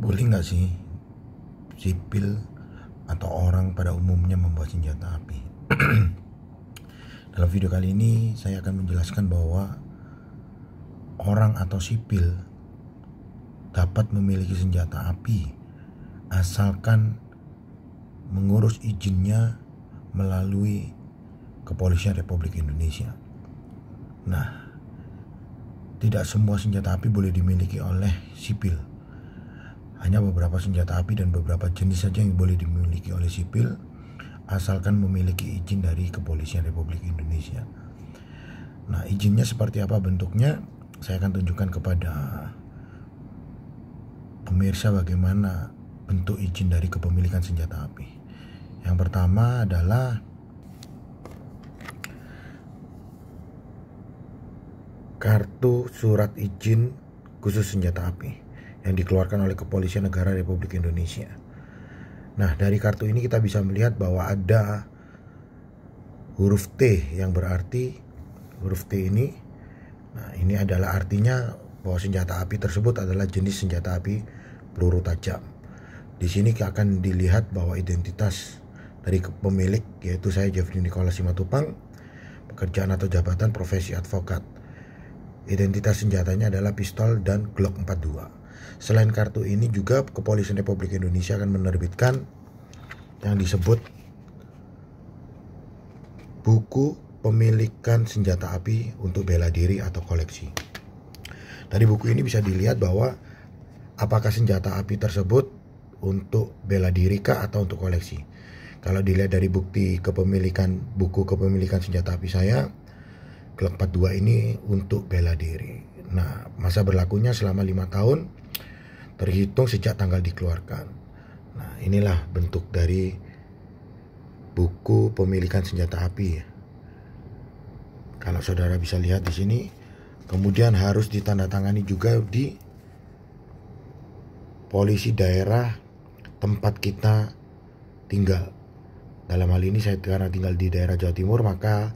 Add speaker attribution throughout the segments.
Speaker 1: Boleh nggak sih sipil atau orang pada umumnya membawa senjata api? Dalam video kali ini saya akan menjelaskan bahwa orang atau sipil dapat memiliki senjata api asalkan mengurus izinnya melalui Kepolisian Republik Indonesia. Nah, tidak semua senjata api boleh dimiliki oleh sipil. Hanya beberapa senjata api dan beberapa jenis saja yang boleh dimiliki oleh sipil asalkan memiliki izin dari Kepolisian Republik Indonesia. Nah, izinnya seperti apa bentuknya? Saya akan tunjukkan kepada pemirsa bagaimana bentuk izin dari kepemilikan senjata api. Yang pertama adalah kartu surat izin khusus senjata api yang dikeluarkan oleh Kepolisian Negara Republik Indonesia. Nah, dari kartu ini kita bisa melihat bahwa ada huruf T yang berarti huruf T ini. Nah, ini adalah artinya bahwa senjata api tersebut adalah jenis senjata api peluru tajam. Di sini akan dilihat bahwa identitas dari pemilik, yaitu saya Jeffrey Nicholas Simatupang, pekerjaan atau jabatan profesi advokat. Identitas senjatanya adalah pistol dan Glock 42. Selain kartu ini juga Kepolisian Republik Indonesia akan menerbitkan yang disebut buku pemilikan senjata api untuk bela diri atau koleksi. Dari buku ini bisa dilihat bahwa apakah senjata api tersebut untuk bela diri kah atau untuk koleksi. Kalau dilihat dari bukti buku kepemilikan senjata api saya, Glock 42 ini untuk bela diri. Nah, masa berlakunya selama 5 tahun terhitung sejak tanggal dikeluarkan. Nah, inilah bentuk dari buku pemilikan senjata api. Kalau saudara bisa lihat di sini, kemudian harus ditandatangani juga di polisi daerah tempat kita tinggal. Dalam hal ini saya karena tinggal di daerah Jawa Timur, maka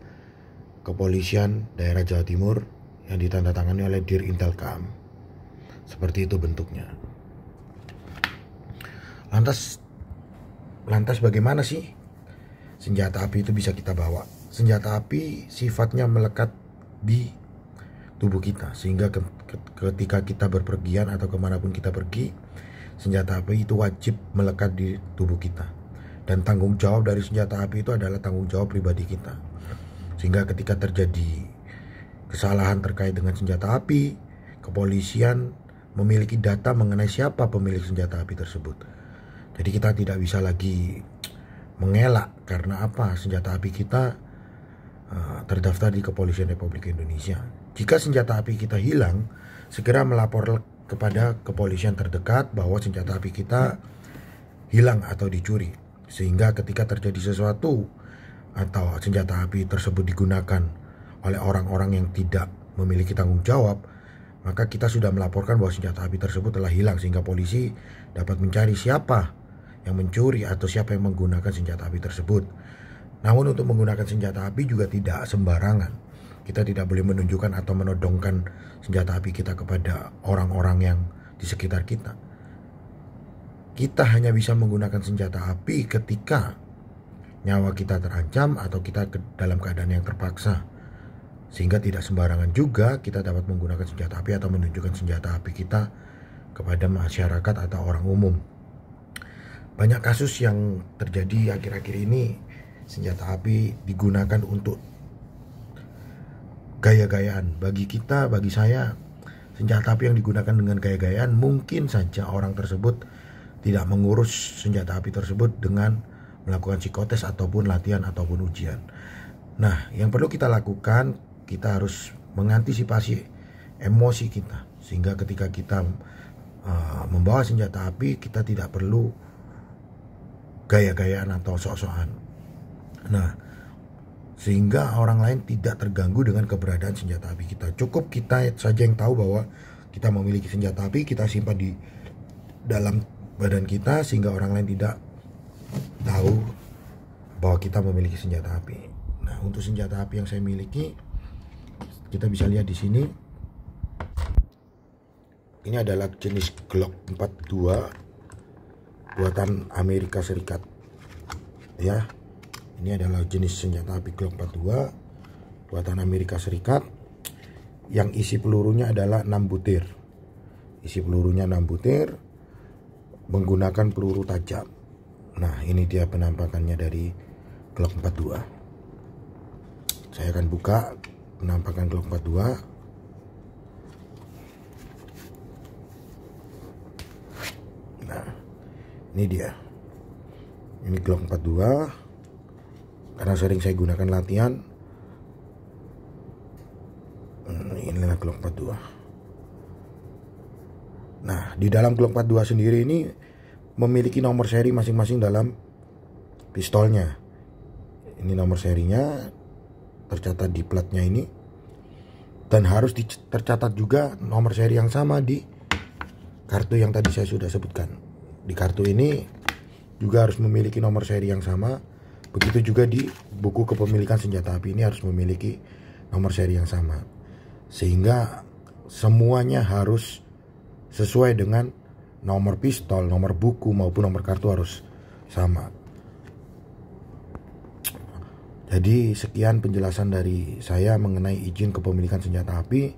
Speaker 1: Kepolisian daerah Jawa Timur yang ditandatangani oleh Dir Intelkam. Seperti itu bentuknya. Lantas bagaimana sih senjata api itu bisa kita bawa? Senjata api sifatnya melekat di tubuh kita, sehingga ketika kita berpergian atau kemanapun kita pergi, senjata api itu wajib melekat di tubuh kita. Dan tanggung jawab dari senjata api itu adalah tanggung jawab pribadi kita. Sehingga ketika terjadi kesalahan terkait dengan senjata api, kepolisian memiliki data mengenai siapa pemilik senjata api tersebut. Jadi kita tidak bisa lagi mengelak karena apa? Senjata api kita terdaftar di Kepolisian Republik Indonesia. Jika senjata api kita hilang, segera melapor kepada kepolisian terdekat bahwa senjata api kita hilang atau dicuri. Sehingga ketika terjadi sesuatu atau senjata api tersebut digunakan oleh orang-orang yang tidak memiliki tanggung jawab, maka kita sudah melaporkan bahwa senjata api tersebut telah hilang, sehingga polisi dapat mencari siapa yang mencuri atau siapa yang menggunakan senjata api tersebut. Namun untuk menggunakan senjata api juga tidak sembarangan. Kita tidak boleh menunjukkan atau menodongkan senjata api kita kepada orang-orang yang di sekitar kita. Kita hanya bisa menggunakan senjata api ketika nyawa kita terancam atau kita dalam keadaan yang terpaksa. Sehingga tidak sembarangan juga kita dapat menggunakan senjata api atau menunjukkan senjata api kita kepada masyarakat atau orang umum. Banyak kasus yang terjadi akhir-akhir ini, senjata api digunakan untuk gaya-gayaan. Bagi saya, senjata api yang digunakan dengan gaya-gayaan, mungkin saja orang tersebut tidak mengurus senjata api tersebut dengan melakukan psikotes ataupun latihan ataupun ujian. Nah, yang perlu kita lakukan, kita harus mengantisipasi emosi kita, sehingga ketika kita membawa senjata api, kita tidak perlu gaya-gayaan atau sok-sokan. Nah, sehingga orang lain tidak terganggu dengan keberadaan senjata api kita. Cukup kita saja yang tahu bahwa kita memiliki senjata api, kita simpan di dalam badan kita, sehingga orang lain tidak tahu bahwa kita memiliki senjata api. Nah, untuk senjata api yang saya miliki, kita bisa lihat di sini. Ini adalah jenis Glock 42 buatan Amerika Serikat. Ya, ini adalah jenis senjata api Glock 42 buatan Amerika Serikat yang isi pelurunya adalah 6 butir. Isi pelurunya 6 butir menggunakan peluru tajam. Nah, ini dia penampakannya dari Glock 42. Saya akan buka penampakan Glock 42. Nah, ini dia. Ini Glock 42. Karena sering saya gunakan latihan. Inilah Glock 42. Nah, di dalam Glock 42 sendiri ini memiliki nomor seri masing-masing dalam pistolnya. Ini nomor serinya tercatat di platnya ini. Dan harus tercatat juga nomor seri yang sama di kartu yang tadi saya sudah sebutkan. Di kartu ini juga harus memiliki nomor seri yang sama. Begitu juga di buku kepemilikan senjata api ini harus memiliki nomor seri yang sama. Sehingga semuanya harus sesuai dengan nomor pistol, nomor buku maupun nomor kartu harus sama. Jadi sekian penjelasan dari saya mengenai izin kepemilikan senjata api.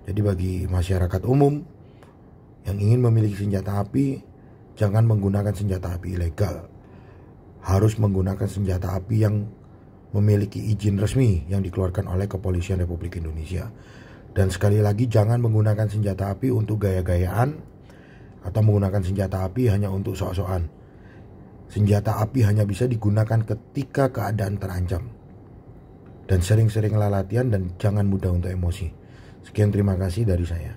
Speaker 1: Jadi bagi masyarakat umum yang ingin memiliki senjata api, jangan menggunakan senjata api ilegal. Harus menggunakan senjata api yang memiliki izin resmi yang dikeluarkan oleh Kepolisian Republik Indonesia. Dan sekali lagi, jangan menggunakan senjata api untuk gaya-gayaan atau menggunakan senjata api hanya untuk sok-sokan. Senjata api hanya bisa digunakan ketika keadaan terancam. Dan sering-seringlah latihan dan jangan mudah untuk emosi. Sekian, terima kasih dari saya.